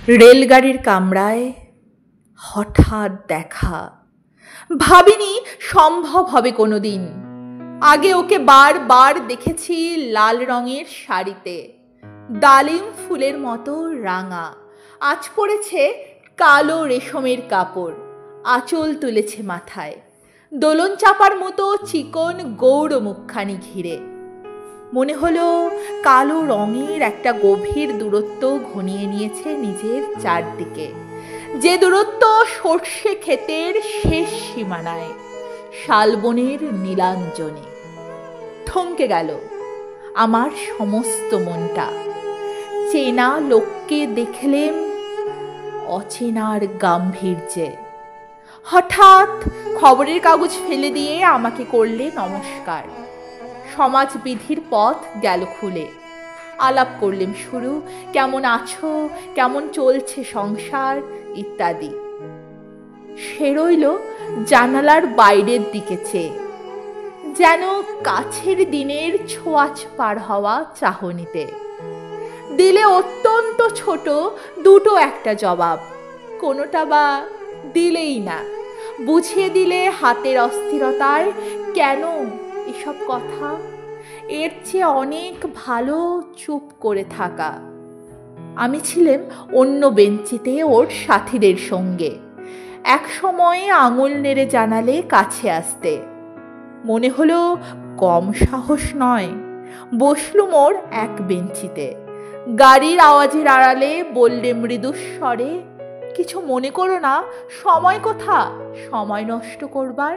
রেলগাড়ির কামরায় হঠাৎ দেখা, ভাবিনি সম্ভব হবে কোনোদিন। আগে ওকে বারবার দেখেছি লাল রঙের শাড়িতে, ডালিম ফুলের মতো রাঙা। আজ পড়েছে কালো রেশমের কাপড়, আঁচল তুলেছে মাথায়, দোলন চাপার মতো চিকন গৌড় মুখখানি ঘিরে। মনে হলো কালো রঙের একটা গভীর দূরত্ব ঘনিয়ে নিয়েছে নিজের চারদিকে, যে দূরত্ব সর্ষে ক্ষেতের শেষ সীমানায়, শালবনের নীলাঞ্জনে। থমকে গেল আমার সমস্ত মনটা। চেনা লোককে দেখলেম অচেনার গাম্ভীর্যে। হঠাৎ খবরের কাগজ ফেলে দিয়ে আমাকে করলে নমস্কার। সমাজবিধির পথ গেল খুলে। আলাপ করলেম শুরু, কেমন আছো, কেমন চলছে সংসার ইত্যাদি। সে রইল জানালার বাইরের দিকে চেয়ে, যেন কাছের দিনের ছোঁয়াচ পার হওয়া চাহনিতে। দিলে অত্যন্ত ছোট দুটো একটা জবাব, কোনোটা বা দিলেই না। বুঝিয়ে দিলে হাতের অস্থিরতায় কেন এসব কথা, এর চেয়ে অনেক ভালো চুপ করে থাকা। আমি ছিলাম অন্য বেঞ্চিতে ওর সাথীদের সঙ্গে। এক সময়ে আঙুল নেড়ে জানালে কাছে আসতে। মনে হলো কম সাহস নয়। বসলুম ওর এক বেঞ্চিতে। গাড়ির আওয়াজের আড়ালে বললে মৃদুস্বরে, কিছু মনে করো না, সময় কোথা সময় নষ্ট করবার।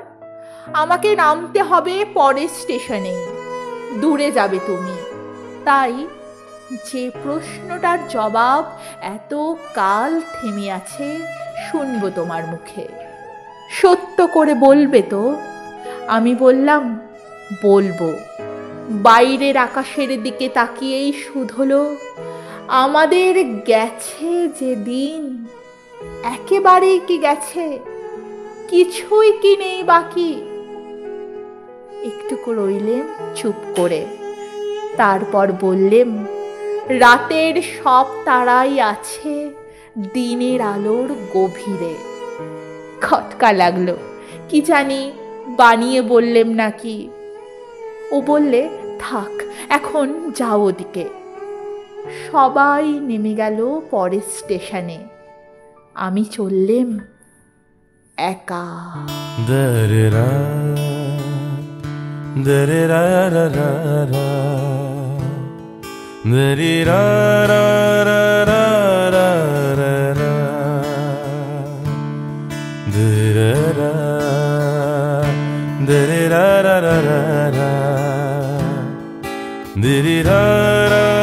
আমাকে নামতে হবে পরের স্টেশনে, দূরে যাবে তুমি। তাই যে প্রশ্নটার জবাব এত কাল থেমে আছে, শুনবো তোমার মুখে। সত্য করে বলবে তো? আমি বললাম, বলবো। বাইরের আকাশের দিকে তাকিয়েই শুধলো, আমাদের গেছে যে দিন, একেবারেই কি গেছে, কিছুই কি নেই বাকি। একটুকু রইলেম চুপ করে, তারপর বললেম, রাতের সব তারাই আছে দিনের আলোর গভীরে। খটকা লাগলো, কি জানি বানিয়ে বললেম নাকি। ও বললে, থাক এখন যাও ওদিকে। সবাই নেমে গেল পরের স্টেশনে, আমি চললেম একা। দরেরা দরেরা রা রা দরেরা রা রা রা রা রা দরেরা দরেরা রা রা রা দরেরা রা